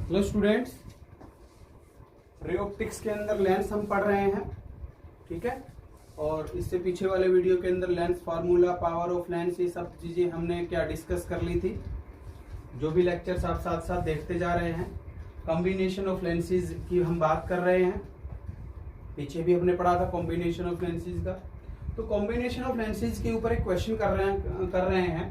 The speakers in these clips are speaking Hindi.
हेलो स्टूडेंट्स, रे ऑप्टिक्स के अंदर लेंस हम पढ़ रहे हैं, ठीक है। और इससे पीछे वाले वीडियो के अंदर lens formula, power of lens, ये सब चीजें हमने क्या डिस्कस कर ली थी। जो भी लेक्चर्स आप साथ साथ देखते जा रहे हैं, कॉम्बिनेशन ऑफ लेंसेज की हम बात कर रहे हैं। पीछे भी हमने पढ़ा था कॉम्बिनेशन ऑफ लेंसेज का। तो कॉम्बिनेशन ऑफ लेंसेज के ऊपर एक क्वेश्चन कर रहे हैं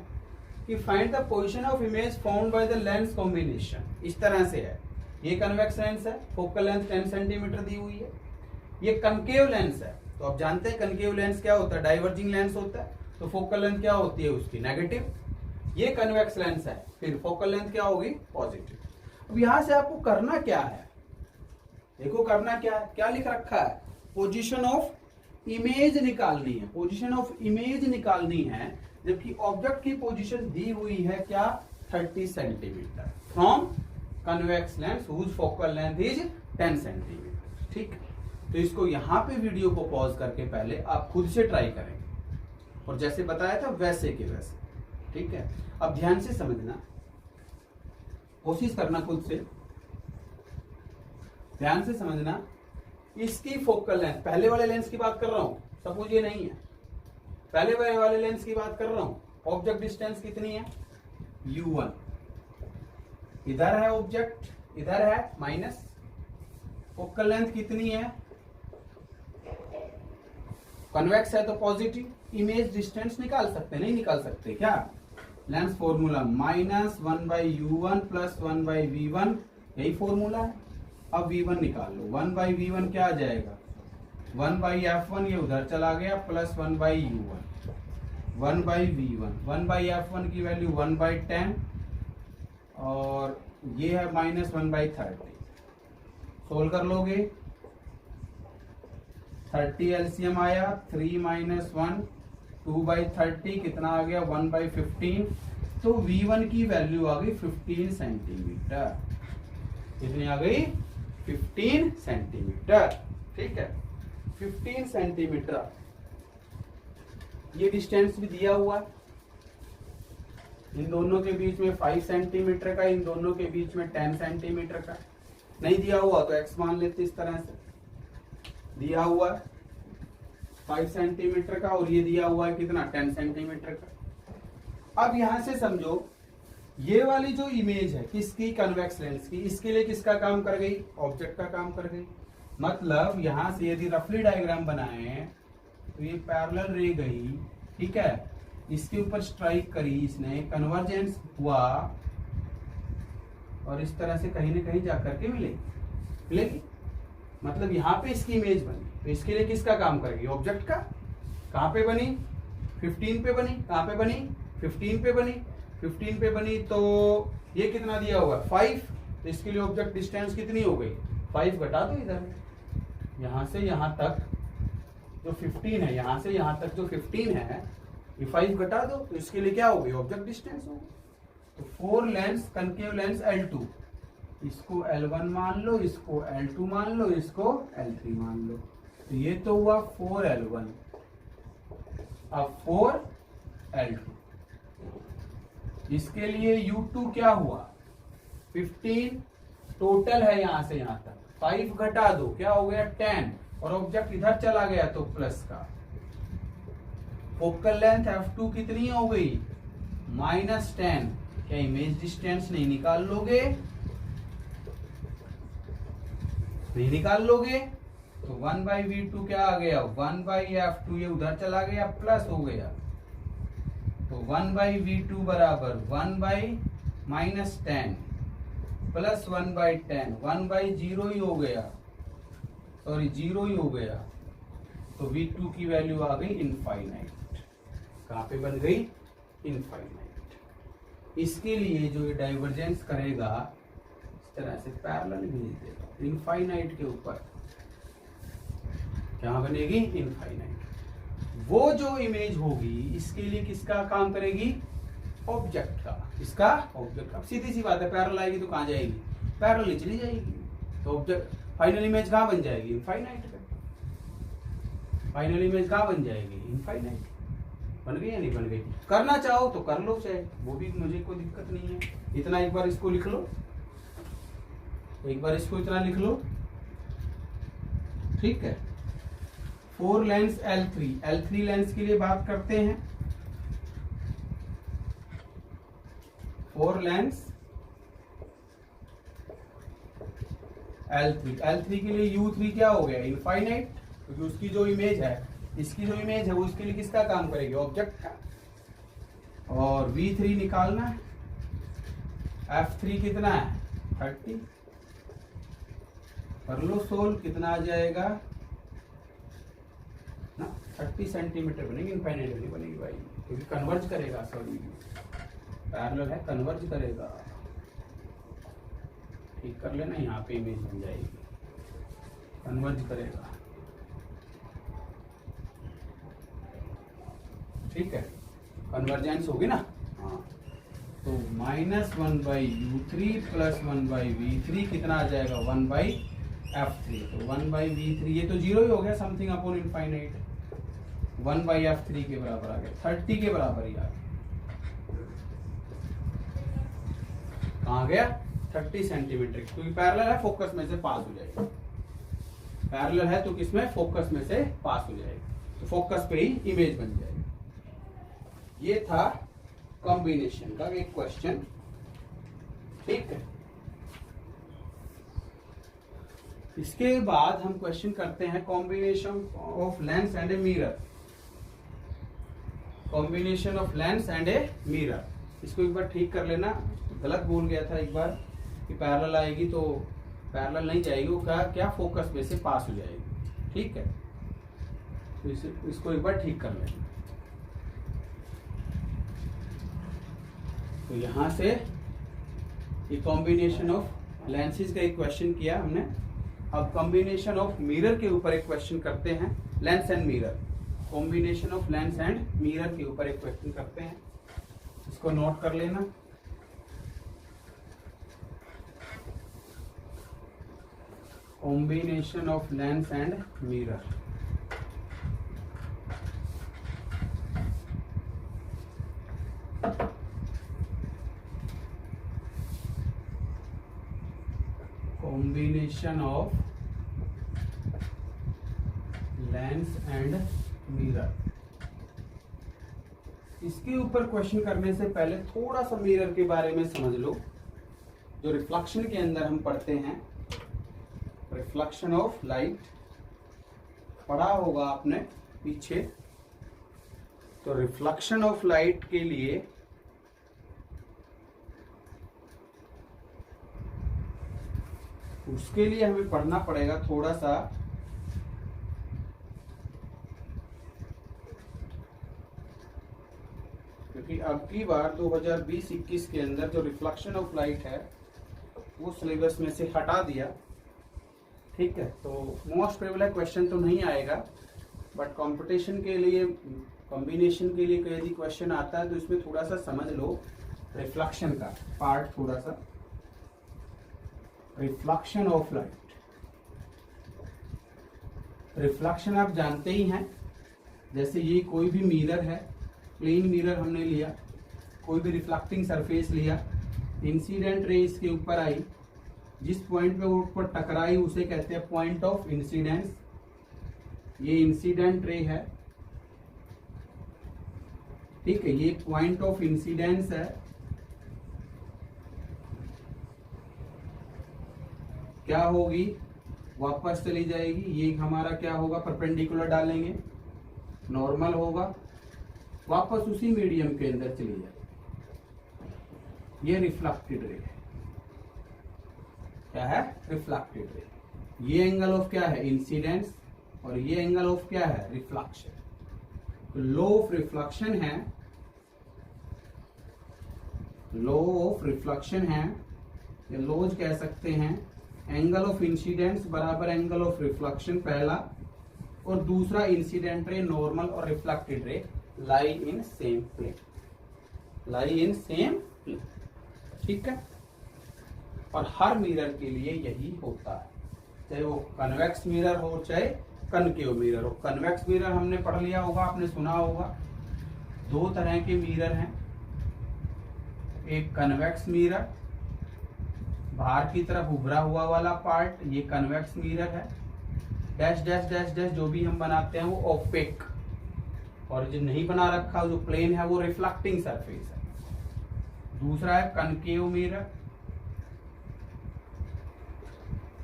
कि find the position of image found by the lens combination. इस तरह से है, ये कन्वेक्स लेंस है, फोकल लेंथ 10 सेंटीमीटर दी हुई है। ये कनकेव लेंस है, तो आप जानते हैं कनकेव लेंस क्या होता है, डाइवर्जिंग लेंस होता है। तो फोकल लेंथ क्या होती है उसकी, नेगेटिव। ये कन्वेक्स लेंस है, फिर फोकल लेंथ क्या होगी, पॉजिटिव। अब यहां से आपको करना क्या है, देखो करना क्या है, क्या लिख रखा है, पोजीशन ऑफ इमेज निकालनी है। पोजीशन ऑफ इमेज निकालनी है, जबकि ऑब्जेक्ट की पोजीशन दी हुई है क्या, 30 centimetre from convex lens whose focal length is 10 centimetre. ठीक, तो इसको यहां पे वीडियो को पॉज करके पहले आप खुद से ट्राई करेंगे और जैसे बताया था वैसे के वैसे, ठीक है। अब ध्यान से समझना, कोशिश करना खुद से, ध्यान से समझना। इसकी फोकल लेंथ, पहले वाले लेंस की बात कर रहा हूं, सपोज ये नहीं है, पहले वाले लेंस की बात कर रहा हूं। ऑब्जेक्ट डिस्टेंस कितनी है, u1। इधर है ऑब्जेक्ट, इधर है माइनस। फोकल लेंथ कितनी है, कन्वेक्स है तो पॉजिटिव। इमेज डिस्टेंस निकाल सकते, नहीं निकाल सकते क्या, लेंस फॉर्मूला -1/u1 + 1/v1, यही फॉर्मूला है। अब v1 निकाल लो, 1/v1 क्या आ जाएगा, 1/f1, ये उधर चला गया, प्लस 1/u1, 1/v1। 1/f1 की वैल्यू 1/10 और ये है -1/30। सोल्व कर लोगे, 30 एलसीएम आया, 3 - 1 2/30 कितना आ गया, 1/15। तो v1 की वैल्यू आ गई 15 सेंटीमीटर। कितनी आ गई, 15 सेंटीमीटर। ठीक है, 15 सेंटीमीटर। ये डिस्टेंस भी दिया हुआ, इन दोनों के बीच में 5 सेंटीमीटर का, इन दोनों के बीच में 10 सेंटीमीटर का। नहीं दिया हुआ तो x मान लेते, इस तरह से दिया हुआ 5 सेंटीमीटर का और ये दिया हुआ है कितना, 10 सेंटीमीटर का। अब यहां से समझो, ये वाली जो इमेज है किसकी, कन्वेक्स लेंस की, इसके लिए किसका काम कर गई, ऑब्जेक्ट का काम कर गई। मतलब यहां से यदि रफली डायग्राम बनाए तो ये पैरेलल रे गई, ठीक है, इसके ऊपर स्ट्राइक करी इसने, कन्वर्जेंस हुआ और इस तरह से कहीं ना कहीं जाकर के मिलेगी। मतलब यहाँ पे इसकी इमेज बनी, तो इसके लिए किसका काम करेगी, ऑब्जेक्ट का। कहाँ पे बनी, 15 पे बनी। कहाँ पे बनी, 15 पे बनी। 15 पे बनी तो ये कितना दिया हुआ, 5। तो इसके लिए ऑब्जेक्ट डिस्टेंस कितनी हो गई, 5 घटा दो इधर, यहां से यहां तक जो 15 है, यहां से यहां तक जो 15 है, ये 5 घटा दो, तो इसके लिए क्या हो गई, ऑब्जेक्ट डिस्टेंस हो गई। तो 4 लेंस, कनकेव लेंस L2, इसको L1 मान लो, इसको L2 मान लो, इसको L3 मान लो। तो ये तो हुआ 4L1, अब 4L2। इसके लिए U2 क्या हुआ, 15 टोटल है, यहां से यहां तक 5 घटा दो, क्या हो गया 10, और ऑब्जेक्ट इधर चला गया तो प्लस का। फोकल लेंथ F2 कितनी हो गई, -10। क्या इमेज डिस्टेंस नहीं निकाल लोगे, नहीं निकाल लोगे। तो 1/v2 क्या आ गया, 1/f2, ये उधर चला गया, प्लस हो गया। तो 1/v2 बराबर 1/-10 प्लस 1/10, 1/0 ही हो गया, सॉरी 0 ही हो गया। तो v2 की वैल्यू आ गई इनफाइनाइट। कहां पे बन गई, इनफाइनाइट। इसके लिए जो ये डाइवर्जेंस करेगा, इस तरह से पैरेलल भेज देगा इनफाइनाइट के ऊपर, क्या बनेगी, इनफाइनाइट। वो जो इमेज होगी इसके लिए किसका काम करेगी, ऑब्जेक्ट का। इसका ऑब्जेक्ट का, सीधी सी बात है, पैरेलल आएगी तो कहां जाएगी, पैरेलल ही चली जाएगी। तो ऑब्जेक्ट फाइनल इमेज कहां बन जाएगी, इनफाइनाइट पे। फाइनल इमेज कहां बन जाएगी, इनफाइनाइट। बन गई या नहीं बन गई, करना चाहो तो कर लो, चाहे वो भी, मुझे कोई दिक्कत नहीं है। इतना एक बार इसको लिख लो, एक बार इसको इतना लिख लो, ठीक है। 4 लेंस L3 लेंस के लिए बात करते हैं। 4 लेंस L3 के लिए U3 क्या हो गया, इनफाइनाइट, क्योंकि उसकी जो इमेज है, इसकी जो इमेज है वो इसके लिए किसका काम करेगी, ऑब्जेक्ट का। और V3 निकालना है, F3 कितना है 30, कर लो सोल्व, कितना आ जाएगा ना 30 सेंटीमीटर बनेगी, इनफाइनाइट नहीं बनेगी भाई, क्योंकि कन्वर्ज करेगा, सॉरी पैरेलल है, कन्वर्ज करेगा। ठीक कर लेना, यहाँ पे इमेज बन जाएगी, कन्वर्ज करेगा, ठीक है, कन्वर्जेंस होगी ना। हाँ, तो -1/U3 + 1/V3 कितना आ जाएगा 1/F3, तो 1/V3 ये तो 0 ही हो गया, समथिंग अपॉन इनफाइनाइट, 1/F3 के बराबर आ गया, 30 के बराबर ही आ गया। कहाँ गया 30 सेंटीमीटर, क्योंकि पैरेलल है, फोकस में से पास हो जाएगा, पैरेलल है तो किसमें, फोकस में से पास हो जाएगा, तो फोकस पे ही इमेज बन जाएगी। ये था कॉम्बिनेशन का एक क्वेश्चन, ठीक है। इसके बाद हम क्वेश्चन करते हैं combination of lens and a mirror, combination of lens and a mirror. इसको एक बार ठीक कर लेना, गलत बोल गया था एक बार कि पैरेलल आएगी, तो पैरेलल नहीं जाएगी, वो क्या फोकस में से पास हो जाएगी, ठीक है। तो इसको एक बार ठीक कर लेना। तो यहां से ये कॉम्बिनेशन ऑफ लेंसेज का एक क्वेश्चन किया हमने। अब कॉम्बिनेशन ऑफ मिरर के ऊपर एक क्वेश्चन करते हैं, lens and mirror, combination of lens and mirror के ऊपर एक क्वेश्चन करते हैं, इसको नोट कर लेना। Combination of lens and mirror, combination of lens and mirror. इसके ऊपर क्वेश्चन करने से पहले थोड़ा सा मिरर के बारे में समझ लो। जो रिफ्लेक्शन के अंदर हम पढ़ते हैं, रिफ्लेक्शन ऑफ लाइट पढ़ा होगा आपने पीछे। तो रिफ्लेक्शन ऑफ लाइट के लिए उसके लिए हमें पढ़ना पड़ेगा थोड़ा सा, क्योंकि अब की बार 2020-21 के अंदर जो रिफ्लेक्शन ऑफ लाइट है वो सिलेबस में से हटा दिया, ठीक है। तो मोस्ट प्रोबेबल क्वेश्चन तो नहीं आएगा, बट कंपटीशन के लिए, कॉम्बिनेशन के लिए यदि क्वेश्चन आता है तो इसमें थोड़ा सा समझ लो रिफ्लेक्शन का पार्ट, थोड़ा सा रिफ्लेक्शन ऑफ लाइट। रिफ्लेक्शन आप जानते ही हैं, जैसे ये कोई भी मिरर है, प्लेन मिरर हमने लिया, कोई भी रिफ्लेक्टिंग सरफेस लिया, इंसिडेंट रे इसके ऊपर आई, जिस पॉइंट पे वो ऊपर टकराई उसे कहते हैं पॉइंट ऑफ इंसिडेंस। ये इंसिडेंट रे है, ठीक है, ये पॉइंट ऑफ इंसिडेंस है। क्या होगी, वापस चली जाएगी, ये हमारा क्या होगा, परपेंडिकुलर डालेंगे, नॉर्मल होगा, वापस उसी मीडियम के अंदर चली जाएगी। ये रिफ्लेक्टेड रे है, क्या है, रिफ्लेक्टेड रे। ये एंगल ऑफ क्या है, इंसिडेंस, और ये एंगल ऑफ क्या है, रिफ्लेक्शन। तो लो ऑफ रिफ्लेक्शन है, लो ऑफ रिफ्लेक्शन है, या लोज कह सकते हैं। एंगल ऑफ इंसिडेंस बराबर एंगल ऑफ रिफ्लेक्शन पहला, और दूसरा इंसिडेंट रे, नॉर्मल और reflected ray lie in same plane, lie in same plane, ठीक है। और हर मिरर के लिए यही होता है, चाहे वो कन्वेक्स मिरर हो चाहे कनकेव मिरर हो। कन्वेक्स मिरर हमने पढ़ लिया होगा, आपने सुना होगा, दो तरह के मिरर हैं, एक कन्वेक्स मिरर, बाहर की तरफ उभरा हुआ वाला पार्ट ये कन्वेक्स मिरर है, डैश डैश डैश डैश जो भी हम बनाते हैं वो ओपेक, और जो नहीं बना रखा जो प्लेन है वो रिफ्लेक्टिंग सरफेस है। दूसरा है कनकेव मिरर,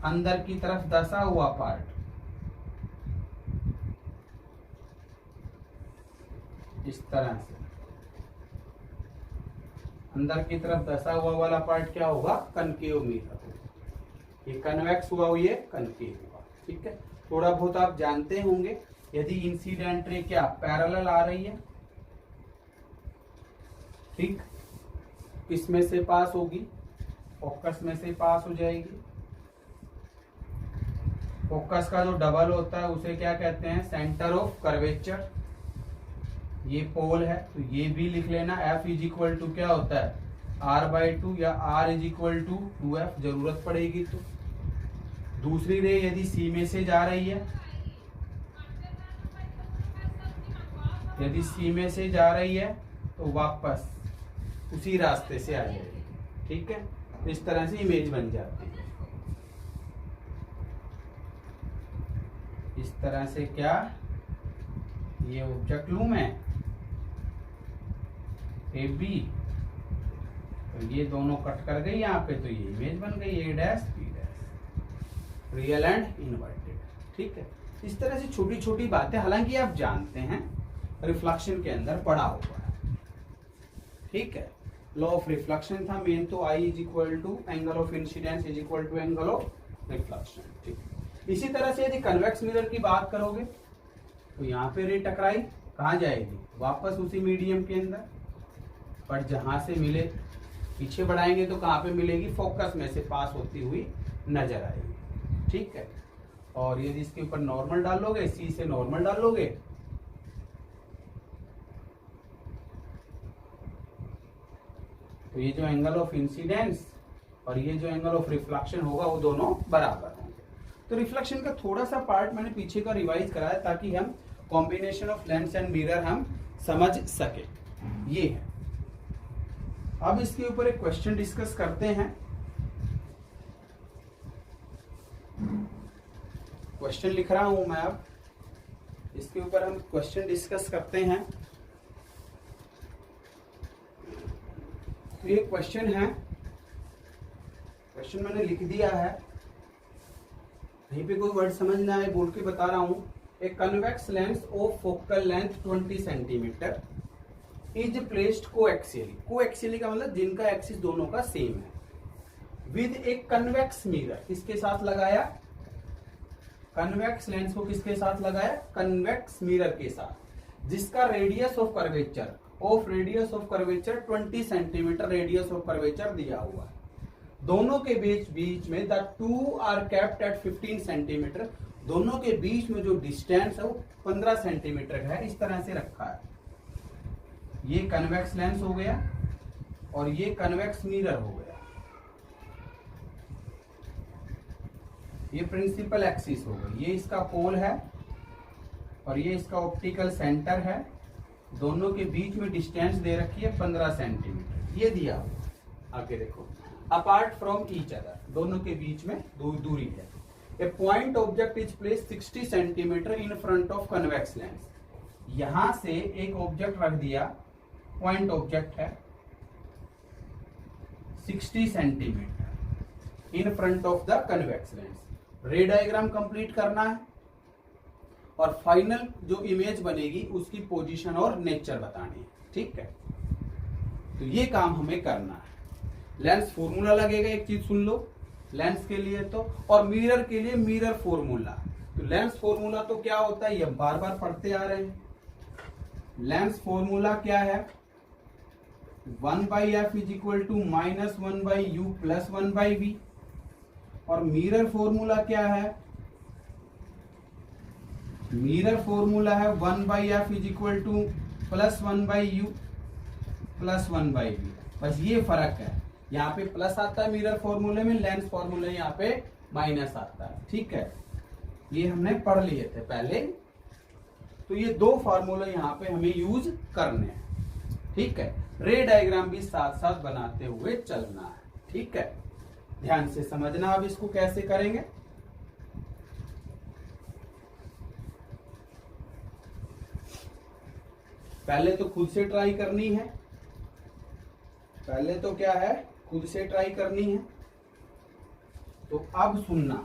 अंदर की तरफ दसा हुआ पार्ट, इस तरह से अंदर की तरफ दसा हुआ वाला पार्ट क्या होगा, कनकेव मिरर। ये कन्वेक्स हुआ, ये कनकेव हुआ। ठीक है, थोड़ा बहुत आप जानते होंगे। यदि इंसिडेंट रे क्या पैरेलल आ रही है, ठीक, किसमें से पास होगी, फोकस में से पास हो जाएगी। फोकस का जो डबल होता है उसे क्या कहते हैं, सेंटर ऑफ कर्वेचर। ये पोल है तो ये भी लिख लेना, F इज इक्वल टू क्या होता है, R/2 या R is equal to 2F, जरूरत पड़ेगी तो। दूसरी रे यदि C में से जा रही है, यदि C में से जा रही है तो वापस उसी रास्ते से आ जाएगी। ठीक है, इस तरह से इमेज बन जाती है। इस तरह से क्या, ये ऑब्जेक्ट लूं मैं ए बी, तो ये दोनों कट कर गई यहाँ पे, तो ये इमेज बन गई A dash B dash, real and inverted. ठीक है, इस तरह से छोटी छोटी बातें, हालांकि आप जानते हैं रिफ्लेक्शन के अंदर पड़ा हुआ है। ठीक है, लॉ ऑफ रिफ्लेक्शन था मेन, तो I is equal to angle of incidence is equal to angle of reflection. ठीक, इसी तरह से यदि कन्वेक्स मिरर की बात करोगे तो यहाँ पे रे टकराई, कहाँ जाएगी, वापस उसी मीडियम के अंदर, पर जहां से मिले पीछे बढ़ाएंगे तो कहाँ पे मिलेगी, फोकस में से पास होती हुई नजर आएगी। ठीक है, और यदि इसके ऊपर नॉर्मल डालोगे, C से नॉर्मल डालोगे, तो ये जो एंगल ऑफ इंसिडेंस और ये जो एंगल ऑफ रिफ्लेक्शन होगा वो दोनों बराबर होंगे। तो रिफ्लेक्शन का थोड़ा सा पार्ट मैंने पीछे का रिवाइज कराया ताकि हम combination of lens and mirror हम समझ सके। ये है, अब इसके ऊपर एक क्वेश्चन डिस्कस करते हैं। क्वेश्चन लिख रहा हूं मैं, अब इसके ऊपर हम क्वेश्चन डिस्कस करते हैं। तो ये क्वेश्चन है, क्वेश्चन मैंने लिख दिया है, यहीं पे कोई वर्ड समझ ना आए बोल के बता रहा हूं। A convex lens of focal length 20 centimetre is placed coaxially. Coaxially का मतलब जिनका एक्सिस दोनों का सेम है। विद ए कन्वेक्स मिरर, किसके साथ लगाया, कन्वेक्स लेंस को किसके साथ लगाया, कन्वेक्स मिरर के साथ, जिसका radius of curvature 20 centimetre radius of curvature दिया हुआ है। दोनों के बीच में the two are kept at 15 centimetre, दोनों के बीच में जो डिस्टेंस है वो 15 सेंटीमीटर है। इस तरह से रखा है। ये कन्वेक्स लेंस हो गया और ये कन्वेक्स मिरर हो गया। ये प्रिंसिपल एक्सिस हो गई, ये इसका पोल है और ये इसका ऑप्टिकल सेंटर है। दोनों के बीच में डिस्टेंस दे रखी है 15 सेंटीमीटर, ये दिया हुआ। आगे देखो, अपार्ट फ्रॉम ईच अदर, दोनों के बीच में दूरी है। A point object is place 60 centimetre in front of convex lens. यहां से एक ऑब्जेक्ट रख दिया, पॉइंट ऑब्जेक्ट है 60 centimetre in front of the convex lens. रे डायग्राम कंप्लीट करना है और फाइनल जो इमेज बनेगी उसकी पोजीशन और नेचर बतानी है। ठीक है, तो ये काम हमें करना है। लेंस फॉर्मूला लगेगा, एक चीज सुन लो, लेंस के लिए तो, और मिरर के लिए मिरर फॉर्मूला। तो लेंस फॉर्मूला तो क्या होता है, ये बार बार पढ़ते आ रहे हैं। लेंस फॉर्मूला क्या है, 1/f is equal to -1/u plus 1/v। और मिरर फॉर्मूला क्या है, मिरर फॉर्मूला है 1/f is equal two plus 1/u plus 1/v। बस ये फर्क है, यहाँ पे प्लस आता है मिरर फॉर्मूले में, लेंस फॉर्मूले यहाँ पे माइनस आता है। ठीक है, ये हमने पढ़ लिए थे पहले। तो ये दो फॉर्मूले यहाँ पे हमें यूज करने हैं। ठीक है, रे डायग्राम भी साथ साथ बनाते हुए चलना है। ठीक है, ध्यान से समझना अब इसको कैसे करेंगे। पहले तो खुद से ट्राई करनी है, पहले तो क्या है, खुद से ट्राई करनी है। तो अब सुनना,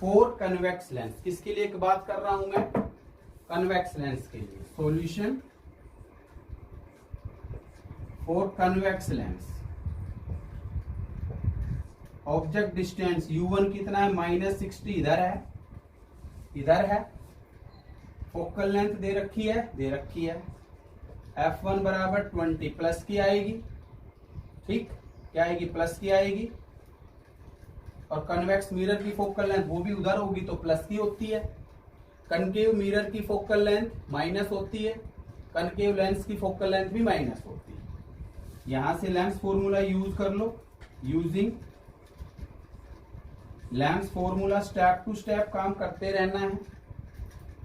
4 कन्वेक्स लेंस, किसके लिए एक बात कर रहा हूं मैं, कन्वेक्स लेंस के लिए। Solution for convex lens, object distance U1 कितना है, -60 इधर है, इधर है। फोकल लेंथ दे रखी है, f1 बराबर 20, प्लस की आएगी, ठीक, क्या आएगी, प्लस की आएगी। और कन्वेक्स मिरर की फोकल लेंथ वो भी उधर होगी तो प्लस की होती है। कनकेव मिरर की फोकल लेंथ माइनस होती है, कनकेव लेंस की फोकल लेंथ भी माइनस होती है। यहां से लेंस फॉर्मूला यूज कर लो, using lens formula step to step काम करते रहना है।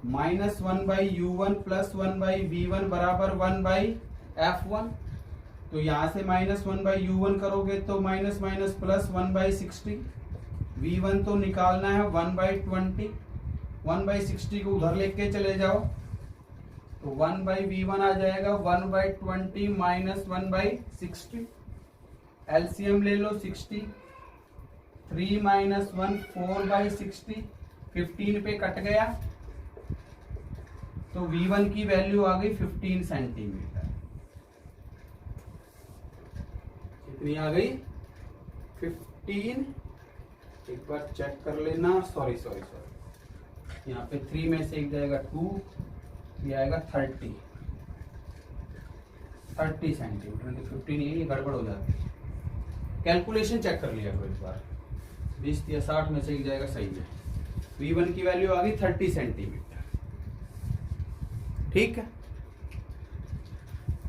-1/U1 + 1/V1 बराबर 1/F1। तो यहां से -1/U1 करोगे तो माइनस माइनस प्लस 1/60। V1 तो निकालना है 1/20, 1/60 को उधर लेके चले जाओ तो 1/V1 आ जाएगा 1/20 माइनस 1/60। एलसीएम ले लो 60, 3 - 1 4/60, 15 पे कट गया तो V1 की वैल्यू आ गई 15 सेंटीमीटर। कितनी आ गई, 15। एक बार चेक कर लेना, सॉरी, यहाँ पे 3 में से एक जाएगा 2, ये आएगा 30 सेंटीमीटर। 15 ये गड़बड़ हो जाती है, कैलकुलेशन चेक कर लिया एक बार, 20 या 60 में से एक जाएगा, सही है। V1 की वैल्यू आ गई 30 सेंटीमीटर, ठीक है।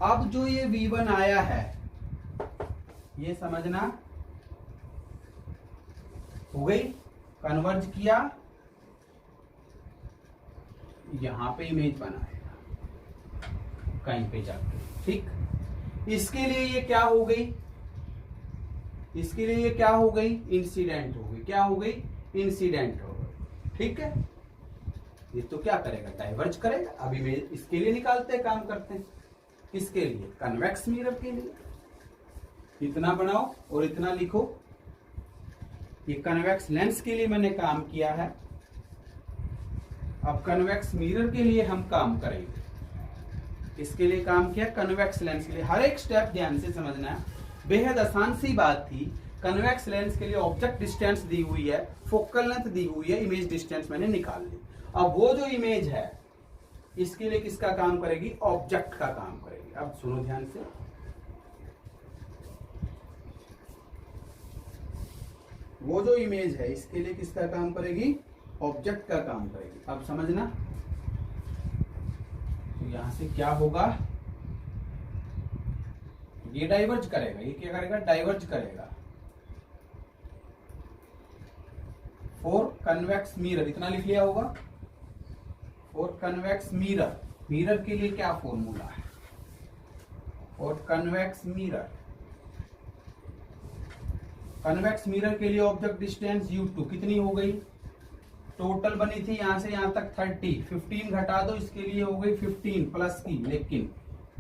अब जो ये V1 आया है, ये समझना, हो गई, कन्वर्ज किया, यहां पे इमेज बनाएगा कहीं पे जाके, ठीक। इसके लिए ये क्या हो गई, इसके लिए ये क्या हो गई, इंसिडेंट हो गई, क्या हो गई, इंसिडेंट हो गई, ठीक है। ये तो क्या करेगा, डाइवर्ज करेगा। अब इमेज इसके लिए निकालते हैं, काम करते हैं, किसके लिए, कन्वेक्स मिरर के लिए। इतना बनाओ और इतना लिखो, ये कन्वेक्स लेंस के लिए मैंने काम किया है। अब कन्वेक्स मिरर के लिए हम काम करेंगे। इसके लिए काम किया, कन्वेक्स लेंस के लिए। हर एक स्टेप ध्यान से समझना है, बेहद आसान सी बात थी। कन्वेक्स लेंस के लिए ऑब्जेक्ट डिस्टेंस दी हुई है, फोकल लेंथ दी हुई है, इमेज डिस्टेंस मैंने निकाल ली। अब वो जो इमेज है इसके लिए किसका काम करेगी, ऑब्जेक्ट का काम करेगी। अब सुनो ध्यान से, वो जो इमेज है इसके लिए किसका काम करेगी, ऑब्जेक्ट का काम करेगी। अब समझना, तो यहां से क्या होगा, ये डाइवर्ज करेगा, ये क्या करेगा, डाइवर्ज करेगा। फॉर कन्वेक्स मिरर, इतना लिख लिया होगा, फॉर कन्वेक्स मिरर, मिरर के लिए क्या फॉर्मूला है, for convex mirror, convex mirror के लिए ऑब्जेक्ट डिस्टेंस U2 कितनी हो गई, टोटल बनी थी यहां से यहां तक 30, 15 घटा दो, इसके लिए हो गई 15 प्लस की, लेकिन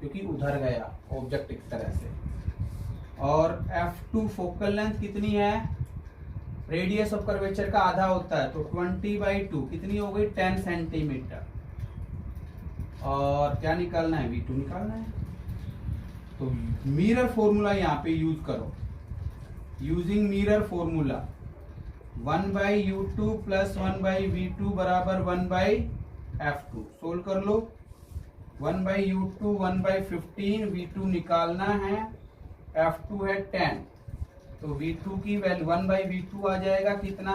क्योंकि उधर गया ऑब्जेक्ट एक तरह से। और F2 फोकल लेंथ कितनी है, रेडियस ऑफ कर्वेचर का आधा होता है, तो 20/2 कितनी हो गई, 10 सेंटीमीटर। और क्या निकालना है, V2 निकालना है। तो मिरर फॉर्मूला यहाँ पे यूज करो, using mirror formula 1/U2 + 1/V2 बराबर 1/F2। सोल्व कर लो, 1/U2 1/15, V2 निकालना है, F2 है 10, तो V2 की वैल्यू 1/V2 आ जाएगा कितना,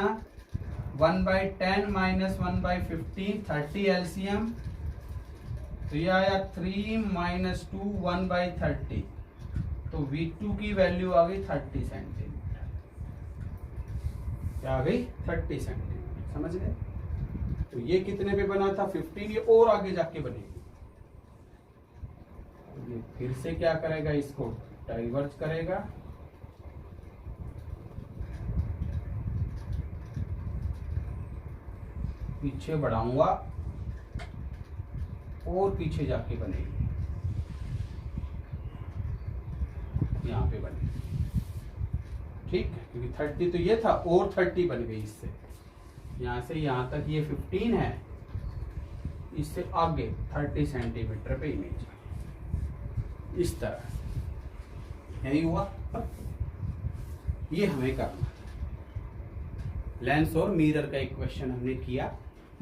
1/10 माइनस 1/15, 30 एलसीएम, तो ये आया 3 - 2 1/30, तो V2 की वैल्यू आ गई 30 सेंटीमीटर। क्या आ गई, 30 सेंटीमीटर, समझ गए। तो ये कितने पे बना था, 15, ये और आगे जाके बनेगी। तो ये फिर से क्या करेगा, इसको डाइवर्ज करेगा, पीछे बढ़ाऊंगा और पीछे जाके बनेगी, यहाँ पे बनेगी। ठीक है, क्योंकि 30 तो ये था और 30 बन गई इससे, यहाँ से यहाँ तक ये 15 है, इससे आगे 30 सेंटीमीटर पे इमेज इस तरह। यही हुआ, ये हमें करना। लेंस और मिरर का एक क्वेश्चन हमने किया,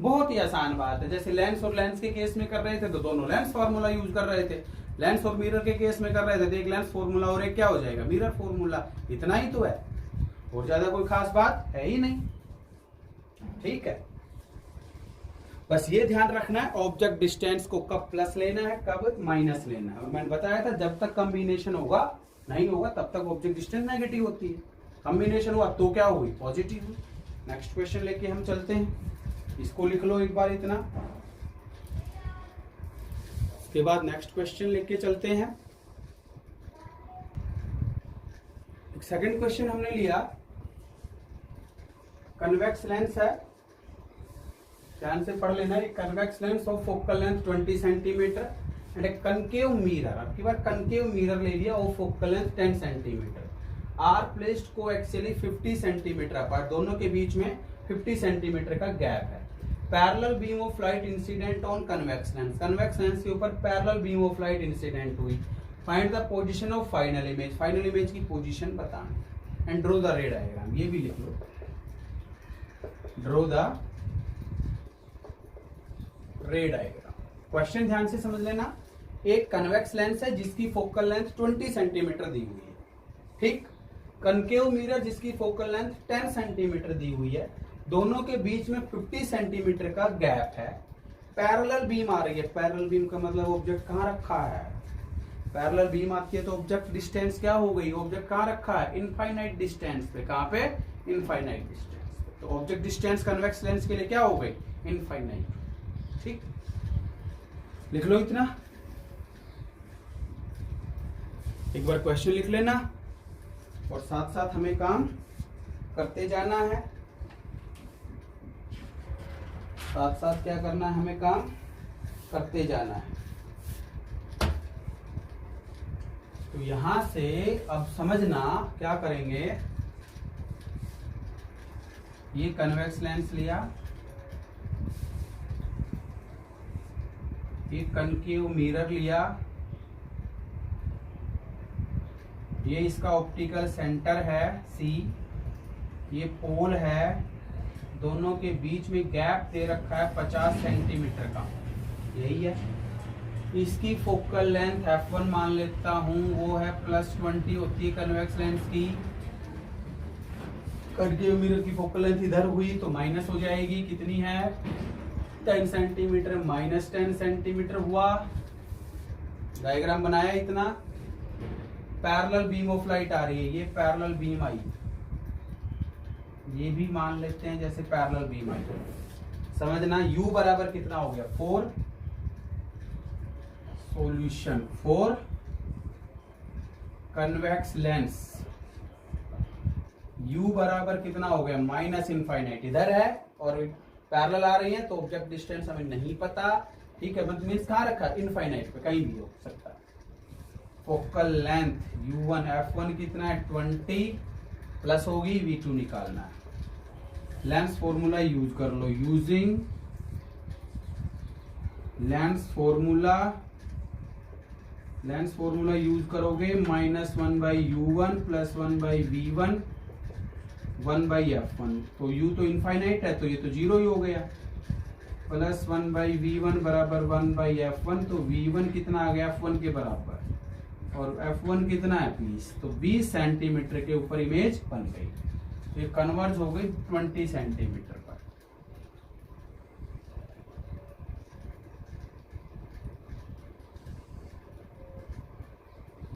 बहुत ही आसान बात है। जैसे लेंस और लेंस के केस में कर रहे थे तो दोनों लेंस फार्मूला यूज कर रहे थे, लेंस और मिरर के केस में कर रहे थे तो एक लेंस फार्मूला और एक क्या हो जाएगा, मिरर फार्मूला। इतना ही तो है, और ज्यादा कोई खास बात है ही नहीं। ठीक है, बस ये ध्यान रखना है ऑब्जेक्ट डिस्टेंस को कब प्लस लेना है, कब माइनस लेना है। और मैंने बताया था जब तक कॉम्बिनेशन होगा नहीं होगा तब तक ऑब्जेक्ट डिस्टेंस नेगेटिव होती है, कॉम्बिनेशन हुआ तो क्या हुई, पॉजिटिव हुई। नेक्स्ट क्वेश्चन लेके हम चलते हैं, इसको लिख लो एक बार इतना, उसके बाद नेक्स्ट क्वेश्चन लेके चलते हैं। एक सेकंड क्वेश्चन हमने लिया, कन्वेक्स लेंस है, ध्यान से पढ़ लेना। एक convex lens of focal length 20 centimetre and a concave mirror, आपकी बार कनकेव मिरर ले लिया of focal length 10 centimetre, are placed coaxially 50 centimetre apart, दोनों के बीच में 50 सेंटीमीटर का गैप है। Parallel beam of light incident on convex lens, convex lens के ऊपर parallel beam of light incident हुई। Find the position of final image, final image की पोजीशन बताना and draw the ray diagram, ये भी लिख लो, draw the ray diagram. Question ध्यान से समझ लेना, एक कन्वेक्स लेंस है जिसकी फोकल लेंथ 20 सेंटीमीटर दी हुई है, ठीक। कनकेव मिरर जिसकी फोकल लेंथ 10 सेंटीमीटर दी हुई है, दोनों के बीच में 50 सेंटीमीटर का गैप है। पैरेलल बीम आ रही है, पैरेलल बीम का मतलब ऑब्जेक्ट कहाँ रखा है, पैरेलल बीम आती है तो ऑब्जेक्ट डिस्टेंस क्या हो गई, ऑब्जेक्ट कहाँ रखा है, इनफाइनाइट डिस्टेंस पे। कहाँ पे, इनफाइनाइट डिस्टेंस पे। तो ऑब्जेक्ट डिस्टेंस कन्वेक्स लेंस के लिए क्या हो गई, इनफाइनाइट। ठीक, लिख लो इतना, एक बार क्वेश्चन लिख लेना और साथ साथ हमें काम करते जाना है। साथ साथ क्या करना है, हमें काम करते जाना है। तो यहां से अब समझना क्या करेंगे, ये कन्वेक्स लेंस लिया, ये कनकेव मिरर लिया, ये इसका ऑप्टिकल सेंटर है सी, ये पोल है, दोनों के बीच में गैप दे रखा है 50 सेंटीमीटर का, यही है। इसकी फोकल लेंथ f1 मान लेता हूं, वो है +20 होती है कन्वेक्स लेंस की। कनकेव मिरर की फोकल लेंथ इधर हुई तो माइनस हो जाएगी, कितनी है 10 सेंटीमीटर, -10 सेंटीमीटर हुआ। डायग्राम बनाया इतना। पैरेलल बीम ऑफ लाइट आ रही है, ये पैरेलल बीम आई, ये भी मान लेते हैं जैसे पैरेलल बीम आई। समझना u बराबर कितना हो गया 4, सॉल्यूशन 4 कन्वेक्स लेंस, u बराबर कितना हो गया -इनफाइनाइट, इधर है और पैरेलल आ रही है तो ऑब्जेक्ट डिस्टेंस हमें नहीं पता, ठीक है, मतलब मींस कहां रखा, इनफाइनाइट पे, कहीं भी हो सकता है। फोकल लेंथ u1 f1 कितना है 20 प्लस होगी v2 निकालना है। लेंस फॉर्मूला यूज कर लो, यूजिंग लेंस फॉर्मूला यूज करोगे -1/u1 + 1/v1 1/f1, तो u तो इनफाइनाइट है तो ये तो 0 ही हो गया, प्लस 1/v1 बराबर 1/f1, तो v1 कितना आ गया f1 के बराबर, और f1 कितना है 20, तो 20 सेंटीमीटर के ऊपर इमेज बन गई। तो ये कन्वर्ज हो गई 20 सेंटीमीटर पर।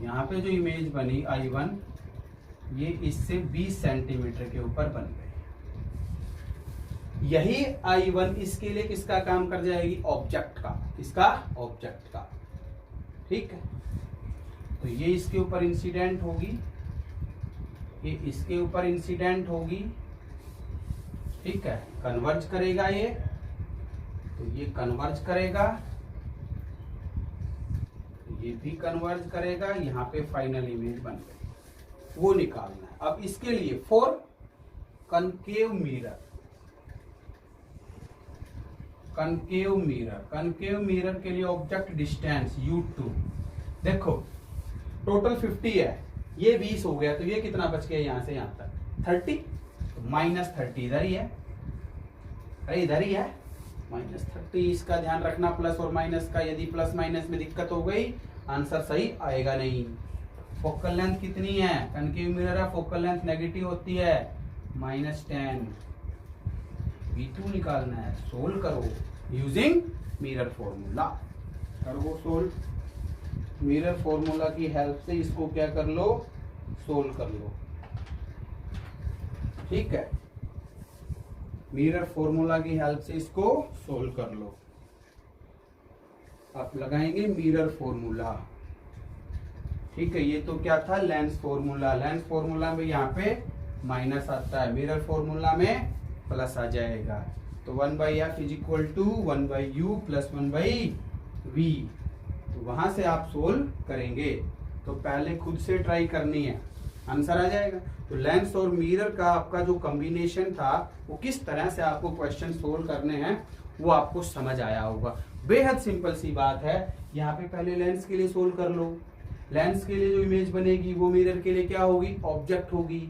यहाँ पे जो इमेज बनी I1, ये इससे 20 सेंटीमीटर के ऊपर बन गई। यही I1 इसके लिए किसका काम कर जाएगी, ऑब्जेक्ट का, किसका, ऑब्जेक्ट का, ठीक है। तो ये इसके ऊपर इंसिडेंट होगी, ये इसके ऊपर इंसिडेंट होगी, ठीक है, कन्वर्ज करेगा ये, तो ये कन्वर्ज करेगा, ये भी कन्वर्ज करेगा, यहाँ पे फाइनल इमेज बन गई, वो निकालना है। अब इसके लिए for concave mirror, concave mirror, concave mirror के लिए ऑब्जेक्ट डिस्टेंस U2, देखो टोटल 50 है, ये 20 हो गया, तो ये कितना बच गया यहां से यहां तक 30, तो -30 इधर ही है, अरे इधर ही है -30, इसका ध्यान रखना प्लस और माइनस का, यदि प्लस माइनस में दिक्कत हो गई आंसर सही आएगा नहीं। फोकल लेंथ कितनी है, कनकेव मिरर है, फोकल लेंथ नेगेटिव होती है -10, V2 निकालना है, सोल्व करो यूजिंग मिरर फॉर्मूला, करो सोल्व, मिरर फॉर्मूला की हेल्प से इसको क्या कर लो, सोल्व कर लो, ठीक है, मिरर फॉर्मूला की हेल्प से इसको सोल्व कर लो। आप लगाएंगे मिरर फॉर्मूला, ठीक है, ये तो क्या था लेंस फॉर्मूला, लेंस फॉर्मूला में यहाँ पे माइनस आता है, मिरर फॉर्मूला में प्लस आ जाएगा, तो 1/f is equal to 1/u plus 1/v, तो वहां से आप सोल्व करेंगे, तो पहले खुद से ट्राई करनी है, आंसर आ जाएगा। तो लेंस और मिरर का आपका जो कॉम्बिनेशन था वो किस तरह से आपको क्वेश्चन सोल्व करने हैं वो आपको समझ आया होगा, बेहद सिंपल सी बात है। यहाँ पे पहले लेंस के लिए सोल्व कर लो, लेंस के लिए जो इमेज बनेगी वो मिरर के लिए क्या होगी, ऑब्जेक्ट होगी।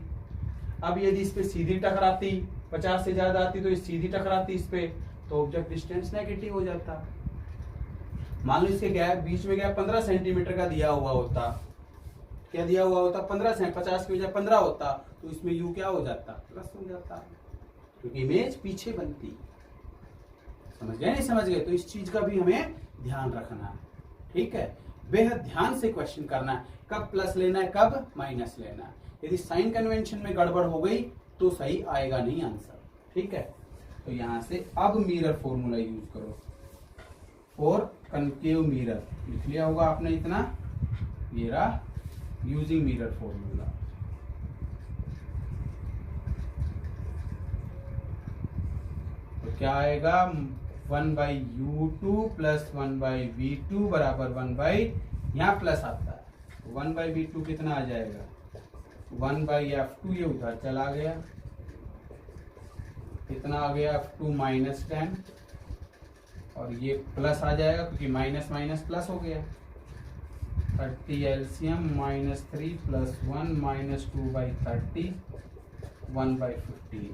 अब यदि इस पे सीधी टकराती 50 से ज्यादा आती तो इस सीधी टकराती इस पे, तो ऑब्जेक्ट डिस्टेंस नेगेटिव हो जाता। मान लो इसके गैप बीच में गैप 15 सेंटीमीटर का दिया हुआ होता, क्या दिया हुआ होता 15 से 50 की बजाय 15 होता, तो इसमें यू क्या हो जाता, प्लस हो जाता, क्योंकि इमेज पीछे बनती। समझ गए नहीं समझ गए, तो इस चीज का भी हमें ध्यान रखना है, ठीक है, बेहद ध्यान से क्वेश्चन करना है, कब प्लस लेना है कब माइनस लेना है। यदि साइन कन्वेंशन में गड़बड़ हो गई तो सही आएगा नहीं आंसर, ठीक है। तो यहां से अब मिरर फॉर्मूला यूज करो, फॉर कनकेव मिरर लिख लिया होगा आपने इतना, ये रहा यूजिंग मिरर फॉर्मूला। तो क्या आएगा 1/u2 प्लस 1/v2 बराबर 1/, यहाँ प्लस आता है 1/v2 कितना आ जाएगा 1/f2, ये उधर चला गया, कितना आ गया f2 -10, और ये प्लस आ जाएगा क्योंकि माइनस माइनस प्लस हो गया, 30 एलसीएम -3 + 1 -2/30 1/15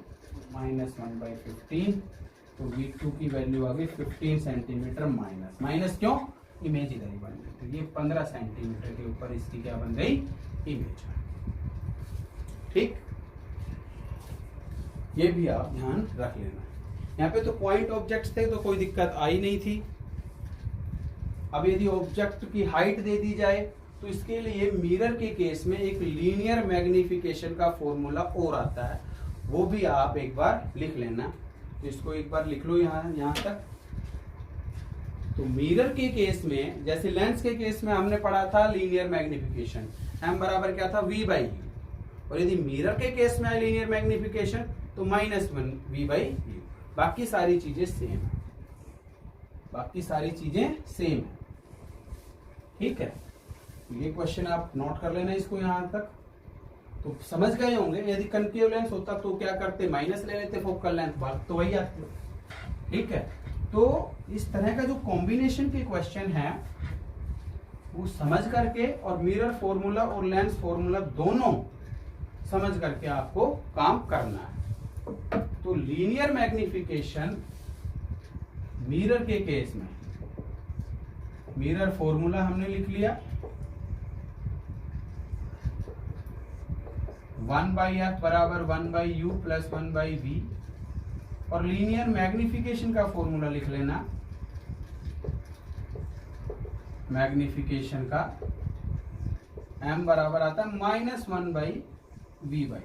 -1/15, तो V2 की वैल्यू आ गई 15 सेंटीमीटर माइनस, माइनस क्यों, इमेज इधर ही बन गई, तो ये 15 सेंटीमीटर के ऊपर इसकी क्या बन गई, इमेज, ठीक। ये भी आप ध्यान रख लेना। यहाँ पे तो पॉइंट ऑब्जेक्ट्स थे तो कोई दिक्कत आई नहीं थी। अब यदि ऑब्जेक्ट की हाइट दे दी जाए तो इसके लिए मिरर के केस में एक लीनियर मैग्निफिकेशन का फॉर्मूला और आता है, वो भी आप एक बार लिख लेना। तो इसको एक बार लिख लो यहाँ तक। तो मिरर के केस में, जैसे लेंस के केस में हमने पढ़ा था लीनियर मैग्निफिकेशन, m बराबर क्या था v/u, और यदि मिरर के केस में है लीनियर मैग्निफिकेशन तो -1 v/u। बाकी सारी चीजें सेम है, बाकी सारी चीजें सेम है, ठीक है। ये क्वेश्चन आप नोट कर लेना इसको यहां तक, तो समझ गए होंगे। यदि कनकेव लेंस होता तो क्या करते, माइनस ले लेते फोकल लेंथ, बात तो वही आती है, ठीक है। तो इस तरह का जो कॉम्बिनेशन के क्वेश्चन है वो समझ करके, और मिरर फॉर्मूला और लेंस फॉर्मूला दोनों समझ करके आपको काम करना है। तो लीनियर मैग्निफिकेशन मिरर के केस में, मिरर फॉर्मूला हमने लिख लिया 1/f बराबर 1/u प्लस 1/v, और लीनियर मैग्निफिकेशन का फॉर्मूला लिख लेना, मैग्निफिकेशन का m बराबर आता है -1/v/,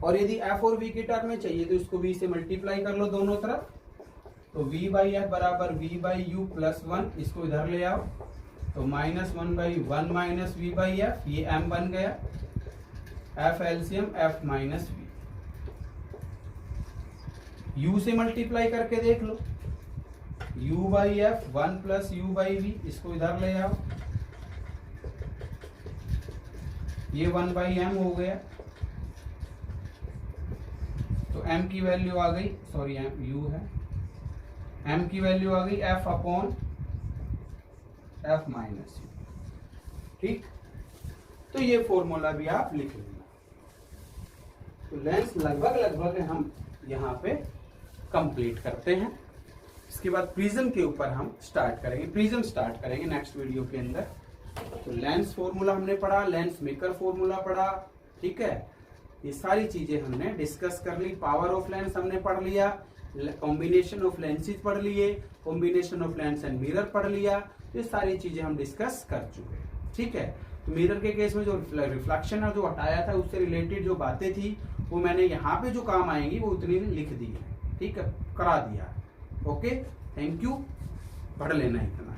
और यदि f और v की टर्म में चाहिए तो इसको v से मल्टीप्लाई कर लो दोनों तरफ, तो v/f बराबर v/u प्लस 1, इसको इधर ले आओ, तो -1/1 माइनस v/f, ये m बन गया, f LCM f minus v, u से मल्टीप्लाई करके देख लो, u by f 1 plus u by v, इसको इधर ले आओ, ये 1 बाई एम हो गया, तो m की वैल्यू आ गई, सॉरी u है, m की वैल्यू आ गई f upon f minus you. ठीक, तो ये फॉर्मूला भी आप लिख लेना। तो लेंस लगभग हम यहाँ पे कंप्लीट करते हैं। इसके बाद प्रिज्म के ऊपर हम स्टार्ट करेंगे, प्रिज्म स्टार्ट करेंगे नेक्स्ट वीडियो के अंदर। तो लेंस फॉर्मूला हमने पढ़ा, लेंस मेकर फॉर्मूला पढ़ा, ठीक है, ये सारी चीजें हमने डिस्कस कर ली। पावर ऑफ लेंस हमने पढ़ लिया, कॉम्बिनेशन ऑफ लेंसेज पढ़ लिए, combination of lens and mirror पढ़ लिया, ये सारी चीजें हम डिस्कस कर चुके हैं। ठीक है, तो मिरर के केस में जो रिफ्लेक्शन जो हटाया था उससे रिलेटेड जो बातें थी वो मैंने यहाँ पे जो काम आएंगी वो उतनी लिख दी है। ठीक है, करा दिया। ओके, थैंक यू, पढ़ लेना इतना।